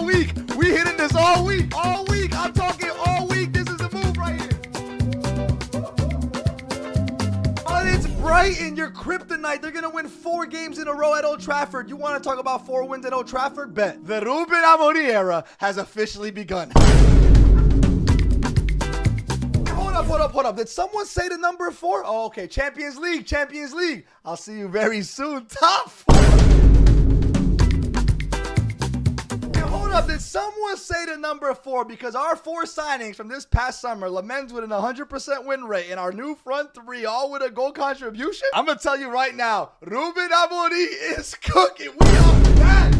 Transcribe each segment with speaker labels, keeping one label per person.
Speaker 1: week. We hitting this all week. All week. I'm talking all week. This is the move right here. But it's Brighton, your kryptonite. They're going to win 4 games in a row at Old Trafford. You want to talk about 4 wins at Old Trafford? Bet. The Ruben Amorim era has officially begun. Hold up. Did someone say the number 4? Oh, okay. Champions League. I'll see you very soon. Top 4. Hold up. Did someone say the number 4? Because our 4 signings from this past summer, Lamens with an 100% win rate, and our new front 3 all with a goal contribution. I'm going to tell you right now, Ruben Amorim is cooking. We are back.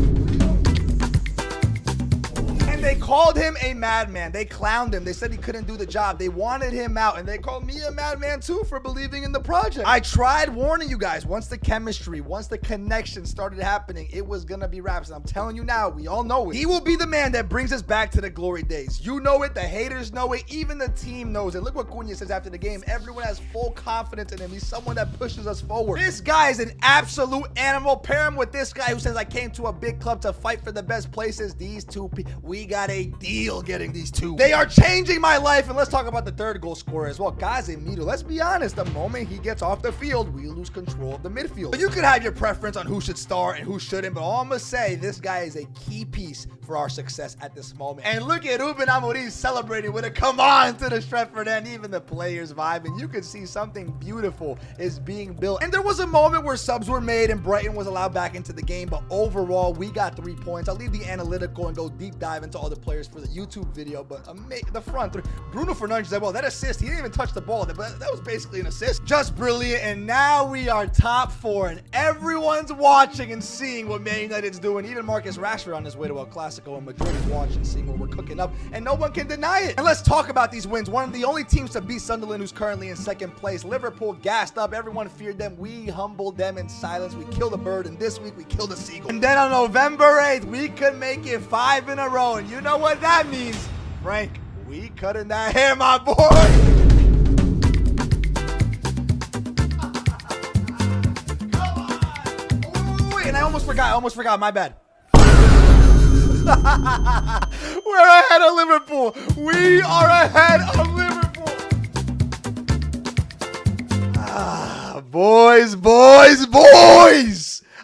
Speaker 1: They called him a madman. They clowned him. They said he couldn't do the job. They wanted him out, and they called me a madman too for believing in the project. I tried warning you guys. Once the chemistry, once the connection started happening, it was gonna be raps. And I'm telling you now, we all know it. He will be the man that brings us back to the glory days. You know it. The haters know it. Even the team knows it. Look what Cunha says after the game. Everyone has full confidence in him. He's someone that pushes us forward. This guy is an absolute animal. Pair him with this guy who says, I came to a big club to fight for the best places. These two, we got a deal getting these 2. They are changing my life. And let's talk about the 3rd goal scorer as well. Casemiro, let's be honest, the moment he gets off the field, we lose control of the midfield. But you could have your preference on who should start and who shouldn't, but all I'm gonna say, this guy is a key piece for our success at this moment. And look at Ruben Amorim celebrating with a come on to the Stretford end. Even the players vibe, and you can see something beautiful is being built. And there was a moment where subs were made and Brighton was allowed back into the game, but overall we got 3 points. I'll leave the analytical and go deep dive into all the players for the YouTube video, but the front 3. Bruno Fernandes said, well, that assist, he didn't even touch the ball, but that was basically an assist. Just brilliant. And now we are top 4, and everyone's watching and seeing what Man United's doing. Even Marcus Rashford on his way to El Clasico in Madrid is watching, seeing what we're cooking up, and no one can deny it. And let's talk about these wins. One of the only teams to beat Sunderland, who's currently in 2nd place. Liverpool gassed up. Everyone feared them. We humbled them in silence. We killed a bird, and this week we killed a seagull. And then on November 8th, we could make it 5 in a row, and you know what that means, Frank. We cutting that hair, my boy. Come on. Wait, and I almost forgot. My bad. We're ahead of Liverpool. We are ahead of Liverpool. Boys.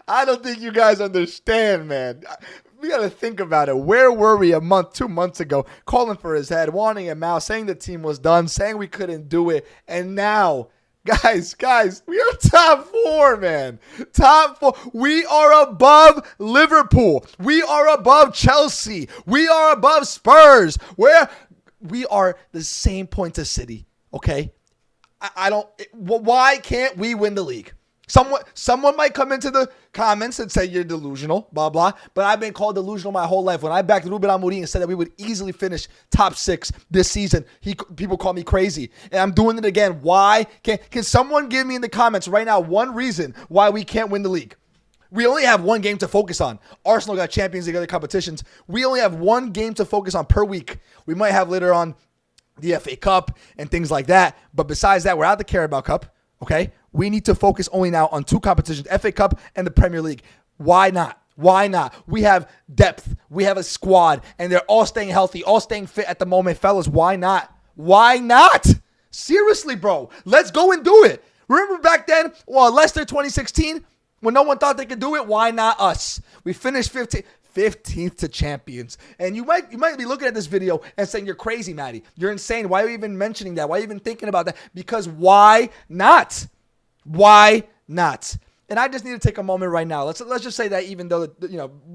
Speaker 1: I don't think you guys understand, man. We got to think about it. Where were we a month, 2 months ago, calling for his head, wanting him out, saying the team was done, saying we couldn't do it. And now, guys, we are top 4, man. Top 4. We are above Liverpool. We are above Chelsea. We are above Spurs. We are the same point as City, okay? Why can't we win the league? Someone might come into the comments and say you're delusional, blah, blah. But I've been called delusional my whole life. When I backed Ruben Amorim and said that we would easily finish top 6 this season, people call me crazy. And I'm doing it again. Why? Can someone give me in the comments right now one reason why we can't win the league? We only have 1 game to focus on. Arsenal got Champions League, other competitions. We only have 1 game to focus on per week. We might have later on the FA Cup and things like that. But besides that, we're out the Carabao Cup, okay? We need to focus only now on 2 competitions, FA Cup and the Premier League. Why not? We have depth. We have a squad, and they're all staying healthy, all staying fit at the moment. Fellas, why not? Seriously, bro. Let's go and do it. Remember back then, Leicester 2016, when no one thought they could do it? Why not us? We finished 15th to champions. And you might be looking at this video and saying, you're crazy, Matty. You're insane. Why are you even mentioning that? Why are you even thinking about that? Because why not? Why not? And I just need to take a moment right now. Let's just say that even though,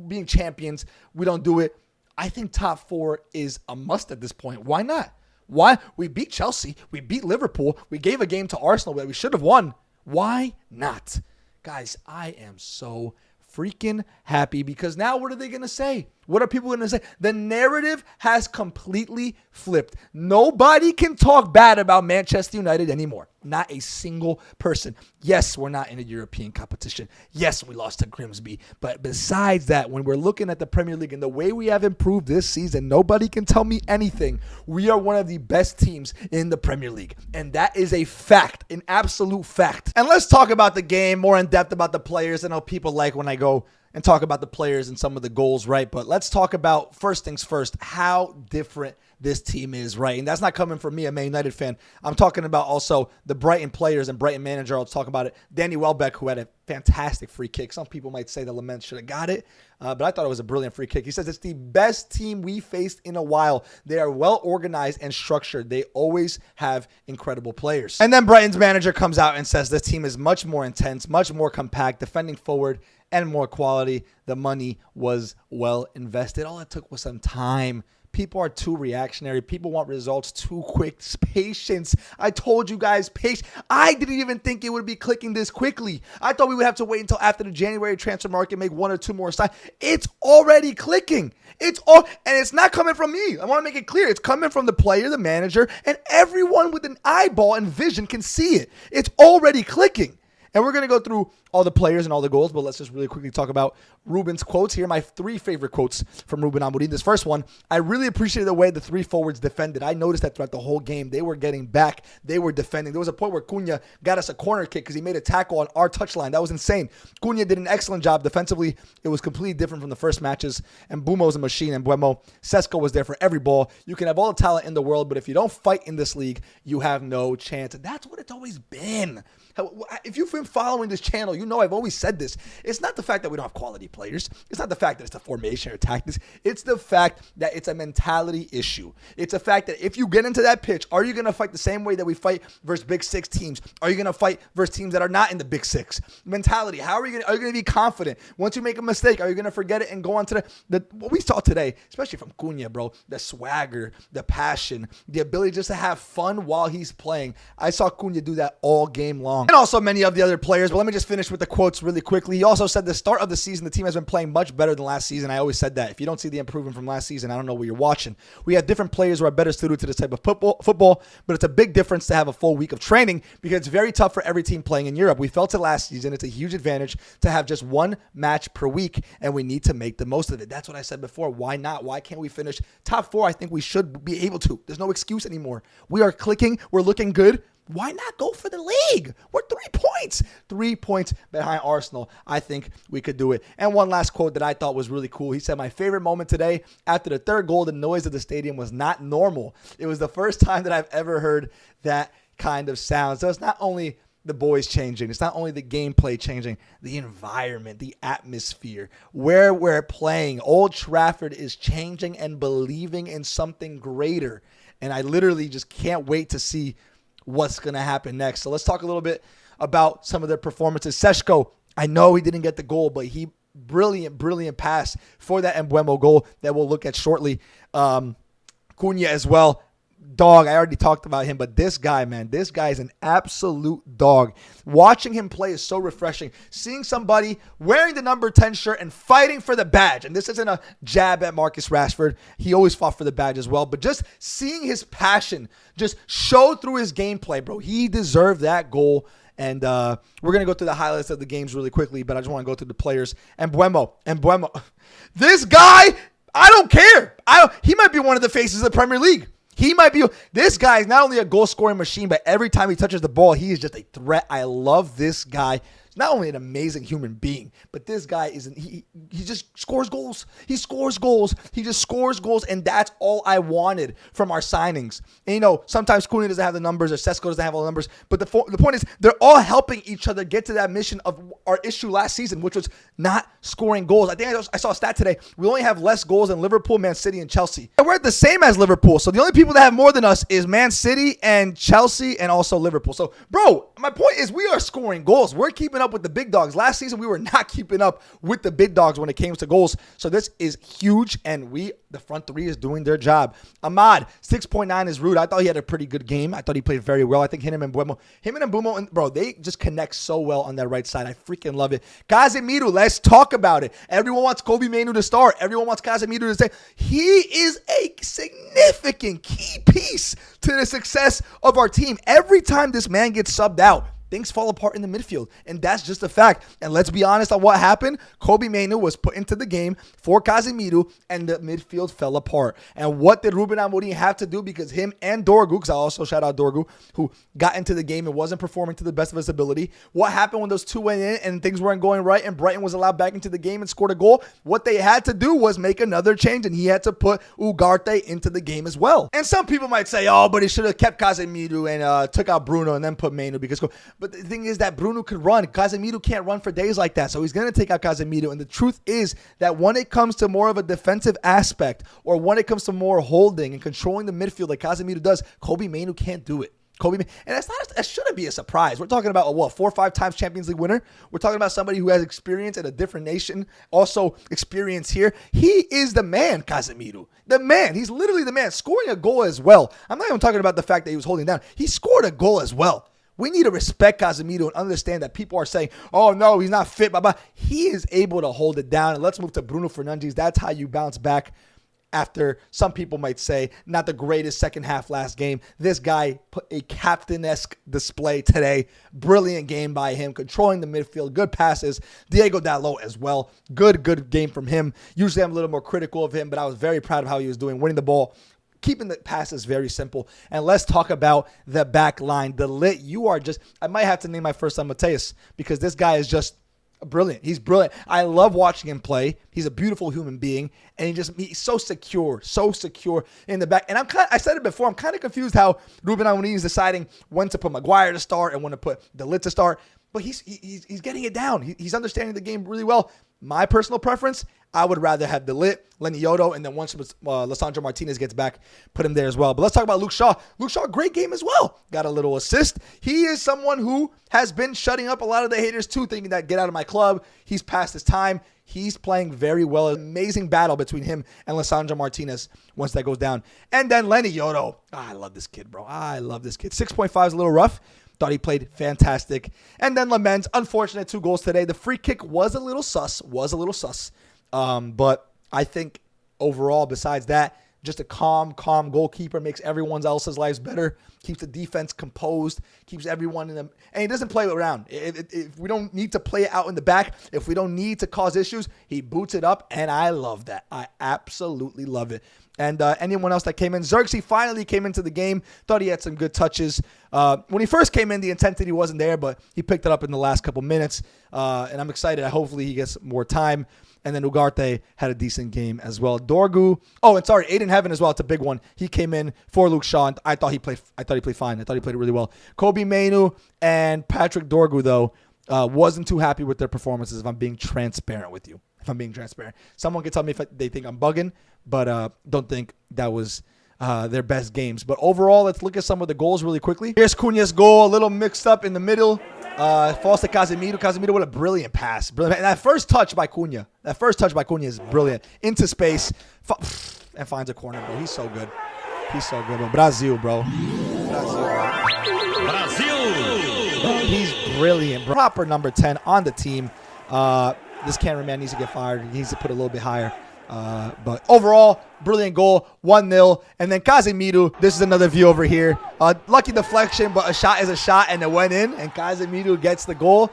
Speaker 1: being champions, we don't do it. I think top 4 is a must at this point. Why not? Why? We beat Chelsea. We beat Liverpool. We gave a game to Arsenal that we should have won. Why not? Guys, I am so freaking happy because now what are they going to say? What are people going to say? The narrative has completely flipped. Nobody can talk bad about Manchester United anymore. Not a single person. Yes, we're not in a European competition. Yes, we lost to Grimsby. But besides that, when we're looking at the Premier League and the way we have improved this season, nobody can tell me anything. We are one of the best teams in the Premier League. And that is a fact, an absolute fact. And let's talk about the game, more in depth about the players. I know people like when I go and talk about the players and some of the goals, right? But let's talk about, first things first, how different this team is, right? And that's not coming from me, a Man United fan. I'm talking about also the Brighton players and Brighton manager. I'll talk about it. Danny Welbeck, who had a fantastic free kick. Some people might say that Lament should have got it, but I thought it was a brilliant free kick. He says it's the best team we faced in a while. They are well organized and structured. They always have incredible players. And then Brighton's manager comes out and says this team is much more intense, much more compact, defending forward, and more quality. The money was well invested. All it took was some time. People are too reactionary. People want results too quick. Patience. I told you guys, patience. I didn't even think it would be clicking this quickly. I thought we would have to wait until after the January transfer market, make 1 or 2 more signs. It's already clicking. And it's not coming from me. I want to make it clear. It's coming from the player, the manager, and everyone with an eyeball and vision can see it. It's already clicking. And we're going to go through all the players and all the goals, but let's just really quickly talk about Ruben's quotes. Here are my 3 favorite quotes from Ruben Amorim. This first one, I really appreciated the way the 3 forwards defended. I noticed that throughout the whole game. They were getting back. They were defending. There was a point where Cunha got us a corner kick because he made a tackle on our touchline. That was insane. Cunha did an excellent job defensively. It was completely different from the first matches. And Bumo's a machine. And Buemo, Sesko was there for every ball. You can have all the talent in the world, but if you don't fight in this league, you have no chance. And that's what it's always been. If you've been following this channel, you know I've always said this. It's not the fact that we don't have quality players. It's not the fact that it's the formation or tactics. It's the fact that it's a mentality issue. It's a fact that if you get into that pitch, are you going to fight the same way that we fight versus Big Six teams? Are you going to fight versus teams that are not in the Big Six? Mentality. How are you going to be confident? Once you make a mistake, are you going to forget it and go on to what we saw today, especially from Cunha, bro, the swagger, the passion, the ability just to have fun while he's playing. I saw Cunha do that all game long. And also many of the other players, but let me just finish with the quotes really quickly. He also said the start of the season, the team has been playing much better than last season. I always said that. If you don't see the improvement from last season, I don't know what you're watching. We have different players who are better suited to this type of football, but it's a big difference to have a full week of training because it's very tough for every team playing in Europe. We felt it last season. It's a huge advantage to have just 1 match per week, and we need to make the most of it. That's what I said before. Why not? Why can't we finish top 4? I think we should be able to. There's no excuse anymore. We are clicking. We're looking good. Why not go for the league? We're 3 points. 3 points behind Arsenal. I think we could do it. And one last quote that I thought was really cool. He said, my favorite moment today, after the 3rd goal, the noise of the stadium was not normal. It was the first time that I've ever heard that kind of sound. So it's not only the boys changing. It's not only the gameplay changing, the environment, the atmosphere, where we're playing. Old Trafford is changing and believing in something greater. And I literally just can't wait to see what's going to happen next. So let's talk a little bit about some of their performances. Seshko, I know he didn't get the goal, but he brilliant pass for that Mbeumo goal that we'll look at shortly. Cunha as well. Dog, I already talked about him, but this guy, man, this guy is an absolute dog. Watching him play is so refreshing. Seeing somebody wearing the number 10 shirt and fighting for the badge, and this isn't a jab at Marcus Rashford. He always fought for the badge as well, but just seeing his passion just show through his gameplay, bro. He deserved that goal. And we're going to go through the highlights of the games really quickly, but I just want to go through the players. And Mbeumo. This guy, I don't care. He might be one of the faces of the Premier League. This guy is not only a goal-scoring machine, but every time he touches the ball, he is just a threat. I love this guy. He's not only an amazing human being, but this guy he just scores goals. He scores goals. He just scores goals, and that's all I wanted from our signings. And, sometimes Cunha doesn't have the numbers or Sesko doesn't have all the numbers, but the point is they're all helping each other get to that mission of our issue last season, which was not scoring goals. I think I saw a stat today. We only have less goals than Liverpool, Man City, and Chelsea. And we're the same as Liverpool, so the only people that have more than us is Man City and Chelsea and also Liverpool. So, bro, my point is we are scoring goals. We're keeping up with the big dogs. Last season, we were not keeping up with the big dogs when it came to goals. So this is huge, and the front 3 is doing their job. Ahmad, 6.9 is rude. I thought he had a pretty good game. I thought he played very well. I think him and Mbeumo, bro, they just connect so well on that right side. I freaking love it. Casemiro, let's talk about it. Everyone wants Kobe Mainoo to start. Everyone wants Casemiro to stay. He is a significant key piece to the success of our team. Every time this man gets subbed out, things fall apart in the midfield. And that's just a fact. And let's be honest on what happened. Kobbie Mainoo was put into the game for Casemiro, and the midfield fell apart. And what did Ruben Amorim have to do? Because him and Dorgu, because I also shout out Dorgu, who got into the game and wasn't performing to the best of his ability. What happened when those two went in and things weren't going right and Brighton was allowed back into the game and scored a goal? What they had to do was make another change, and he had to put Ugarte into the game as well. And some people might say, oh, but he should have kept Casemiro and took out Bruno and then put Mainoo because. But the thing is that Bruno could run. Casemiro can't run for days like that, so he's going to take out Casemiro. And the truth is that when it comes to more of a defensive aspect, or when it comes to more holding and controlling the midfield like Casemiro does, Kobbie Mainoo can't do it. And that shouldn't be a surprise. We're talking about a 4 or 5 times Champions League winner. We're talking about somebody who has experience in a different nation, also experience here. He is the man, Casemiro. The man. He's literally the man, scoring a goal as well. I'm not even talking about the fact that he was holding down. He scored a goal as well. We need to respect Casemiro and understand that people are saying, oh, no, he's not fit. Blah, blah. He is able to hold it down. And let's move to Bruno Fernandes. That's how you bounce back after, some people might say, not the greatest second half last game. This guy put a captain-esque display today. Brilliant game by him, controlling the midfield, good passes. Diego Dalot as well. Good game from him. Usually I'm a little more critical of him, but I was very proud of how he was doing, winning the ball. Keeping the passes very simple. And let's talk about the back line. The lit, you are just, I might have to name my first son Mateus, because this guy is just brilliant. He's brilliant. I love watching him play. He's a beautiful human being, and he's so secure in the back. And I said it before, I'm kind of confused how Ruben Amorim is deciding when to put Maguire to start and when to put the lit to start. But he's getting it down. He's understanding the game really well. My personal preference, I would rather have the lit, Lenny Yodo, and then once Lisandro Martinez gets back, put him there as well. But let's talk about Luke Shaw. Luke Shaw, great game as well. Got a little assist. He is someone who has been shutting up a lot of the haters too, thinking that get out of my club. He's past his time. He's playing very well. Amazing battle between him and Lisandro Martinez once that goes down. And then Lenny Yodo. I love this kid, bro. I love this kid. 6.5 is a little rough. Thought he played fantastic. And then Lamens, unfortunate 2 goals today. The free kick was a little sus. But I think overall, besides that, just a calm goalkeeper makes everyone else's lives better, keeps the defense composed, keeps everyone in them. And he doesn't play around. If we don't need to play it out in the back, if we don't need to cause issues, he boots it up. And I love that. I absolutely love it. And anyone else that came in, Xerxes finally came into the game. Thought he had some good touches. When he first came in, the intensity wasn't there, but he picked it up in the last couple minutes. And I'm excited. Hopefully he gets more time. And then Ugarte had a decent game as well. Dorgu. Oh, and sorry, Aiden Heaven as well. It's a big one. He came in for Luke Shaw. I thought he played fine. I thought he played really well. Kobbie Mainoo and Patrick Dorgu, though, wasn't too happy with their performances, if I'm being transparent with you. Someone can tell me if they think I'm bugging, but don't think that was their best games. But overall, let's look at some of the goals really quickly. Here's Cunha's goal, a little mixed up in the middle. Falls to Casemiro. Casemiro with a brilliant pass. Brilliant. And that first touch by Cunha is brilliant. Into space. And finds a corner, bro. He's so good. Bro. Brazil, bro. Bro, he's brilliant, bro. Proper number 10 on the team. This cameraman needs to get fired. He needs to put a little bit higher. But overall, brilliant goal, 1-0. And then Casemiro, this is another view over here. Lucky deflection, but a shot is a shot, and it went in. And Casemiro gets the goal.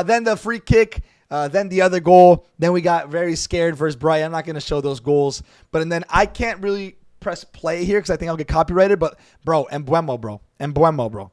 Speaker 1: Then the free kick, then the other goal. Then we got very scared versus Brighton. I'm not going to show those goals. But and then I can't really press play here because I think I'll get copyrighted. But, bro, Mbuemo, bro. Mbumo.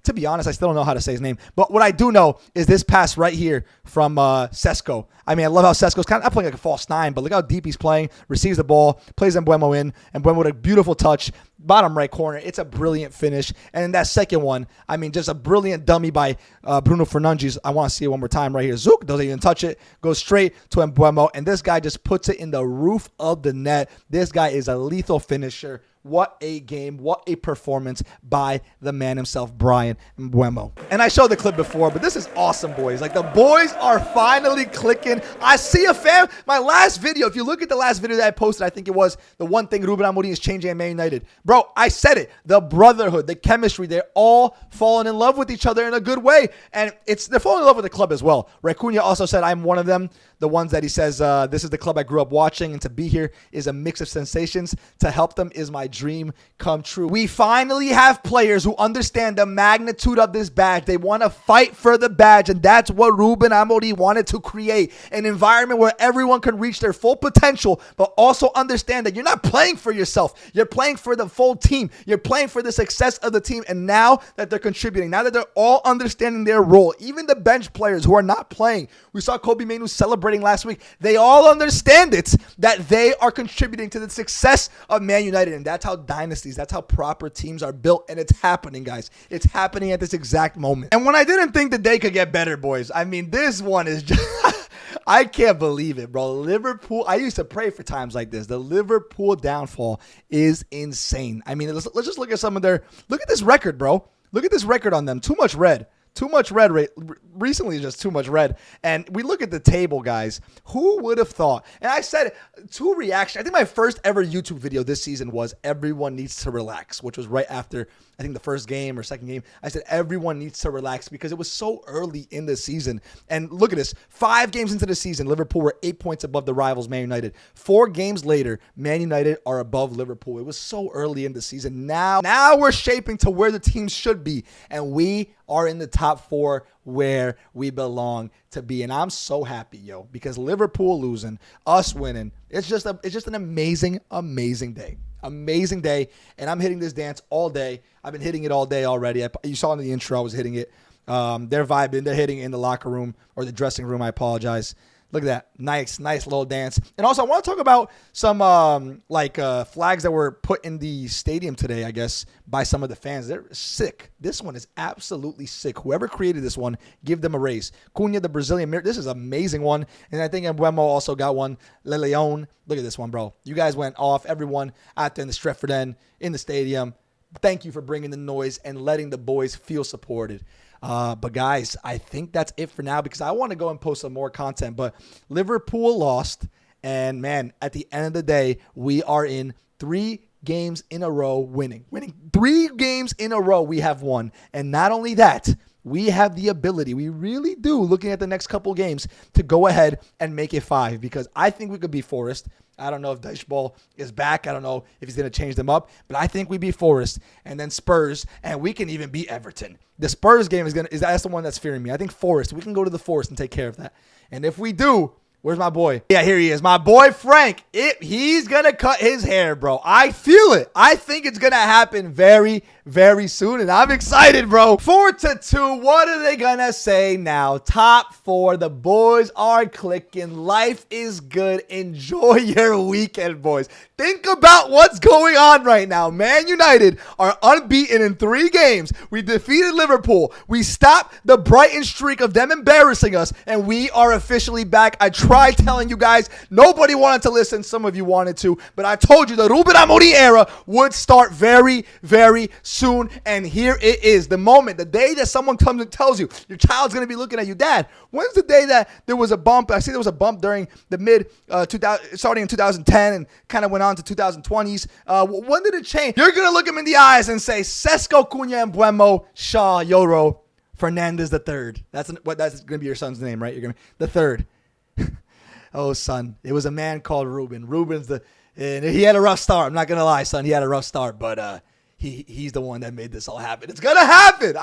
Speaker 1: To be honest, I still don't know how to say his name. But what I do know is this pass right here from Sesko. I mean, I love how Sesko's kind of playing like a false 9, but look how deep he's playing. Receives the ball, plays Mbuemo in, and Mbuemo with a beautiful touch. Bottom right corner. It's a brilliant finish. And that second one, I mean, just a brilliant dummy by Bruno Fernandes. I want to see it one more time right here. Zouk doesn't even touch it. Goes straight to Mbuemo. And this guy just puts it in the roof of the net. This guy is a lethal finisher. What a game. What a performance by the man himself, Brian Mbuemo. And I showed the clip before, but this is awesome, boys. Like, the boys are finally clicking. I see a fan. My last video, if you look at the last video that I posted, I think it was the one thing Ruben Amorim is changing at Man United. Bro, I said it. The brotherhood, the chemistry, they're all falling in love with each other in a good way. And they're falling in love with the club as well. Cunha also said, I'm one of them. The ones that he says, this is the club I grew up watching, and to be here is a mix of sensations. To help them is my dream come true. We finally have players who understand the magnitude of this badge. They want to fight for the badge, and that's what Ruben Amorim wanted to create, an environment where everyone can reach their full potential, but also understand that you're not playing for yourself. You're playing for the full team. You're playing for the success of the team, and now that they're contributing, now that they're all understanding their role, even the bench players who are not playing, we saw Kobe Mainu celebrating last week, they all understand it, that they are contributing to the success of Man United, and that's how dynasties, that's how proper teams are built, and it's happening, guys. It's happening at this exact moment. And when I didn't think the day could get better, boys, I mean, this one is just... I can't believe it, bro. Liverpool, I used to pray for times like this. The Liverpool downfall is insane. I mean, let's just look at some of their... Look at this record, bro. Look at this record on them. Too much red. Too much red. Recently, just too much red. And we look at the table, guys. Who would have thought? And I said, two reactions. I think my first ever YouTube video this season was everyone needs to relax, which was right after, I think, the first game or second game. I said everyone needs to relax because it was so early in the season. And look at this. 5 games into the season, Liverpool were 8 points above the rivals, Man United. 4 games later, Man United are above Liverpool. It was so early in the season. Now we're shaping to where the teams should be. And we are in the top 4 where we belong to be. And I'm so happy, yo, because Liverpool losing, us winning, it's just an amazing, amazing day. Amazing day. And I'm hitting this dance all day. I've been hitting it all day already. You saw in the intro, I was hitting it. They're vibing. They're hitting it in the locker room or the dressing room. I apologize. Look at that. Nice little dance. And also, I want to talk about some flags that were put in the stadium today, I guess, by some of the fans. They're sick. This one is absolutely sick. Whoever created this one, give them a raise. Cunha, the Brazilian mirror. This is an amazing one. And I think Embuemo also got one. Le Leon. Look at this one, bro. You guys went off. Everyone out there in the Stretford end, in the stadium. Thank you for bringing the noise and letting the boys feel supported. But guys, I think that's it for now because I want to go and post some more content. But Liverpool lost, and man, at the end of the day, we are in 3 games in a row winning. 3 games in a row we have won. And not only that, we have the ability, we really do, looking at the next couple games, to go ahead and make it 5 because I think we could beat Forest. I don't know if Dashball is back. I don't know if he's going to change them up. But I think we beat Forest and then Spurs, and we can even beat Everton. The Spurs game that's the one that's fearing me. I think Forest. We can go to the Forest and take care of that. And if we do, where's my boy? Yeah, here he is. My boy Frank. He's going to cut his hair, bro. I feel it. I think it's going to happen very, very soon, and I'm excited, bro. 4-2. What are they going to say now? Top 4. The boys are clicking. Life is good. Enjoy your weekend, boys. Think about what's going on right now. Man United are unbeaten in 3 games. We defeated Liverpool. We stopped the Brighton streak of them embarrassing us, and we are officially back. I tried telling you guys. Nobody wanted to listen. Some of you wanted to, but I told you the Ruben Amorim era would start very, very soon, and here it is. The moment, the day that someone comes and tells you your child's going to be looking at you, Dad, when's the day that there was a bump? I see there was a bump during the starting in 2010 and kind of went on to 2020s. When did it change? You're going to look him in the eyes and say, Sesko Cunha Embuemo Shaw Yoro Fernandez the third. That's going to be your son's name, right? You're going to the third. Oh, son. It was a man called Ruben. And he had a rough start. I'm not going to lie, son. He had a rough start, but he's the one that made this all happen. It's going to happen.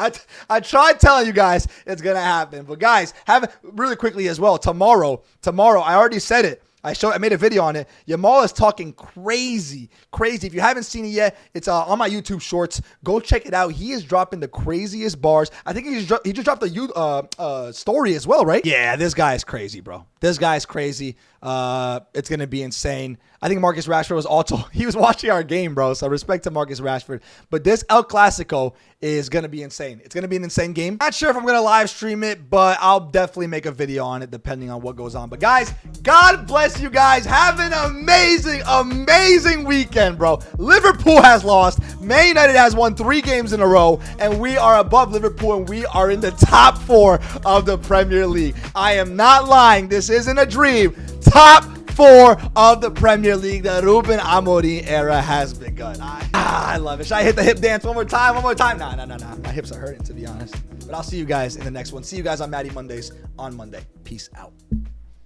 Speaker 1: I tried telling you guys it's going to happen. But, guys, really quickly as well, tomorrow, I already said it. I made a video on it. Yamal is talking crazy. If you haven't seen it yet, it's on my YouTube shorts. Go check it out. He is dropping the craziest bars. I think he just dropped a story as well, right? Yeah, this guy is crazy, bro. This guy's crazy. It's going to be insane. I think Marcus Rashford he was watching our game, bro. So respect to Marcus Rashford. But this El Clasico is going to be insane. It's going to be an insane game. Not sure if I'm going to live stream it, but I'll definitely make a video on it depending on what goes on. But guys, God bless you guys. Have an amazing, amazing weekend, bro. Liverpool has lost. Man United has won 3 games in a row, and we are above Liverpool, and we are in the top 4 of the Premier League. I am not lying. This isn't a dream. Top 4 of the Premier League. The Ruben Amorim era has begun. I love it. Should I hit the hip dance one more time? Nah. My hips are hurting, to be honest. But I'll see you guys in the next one. See you guys on Matty Mondays on Monday. Peace out.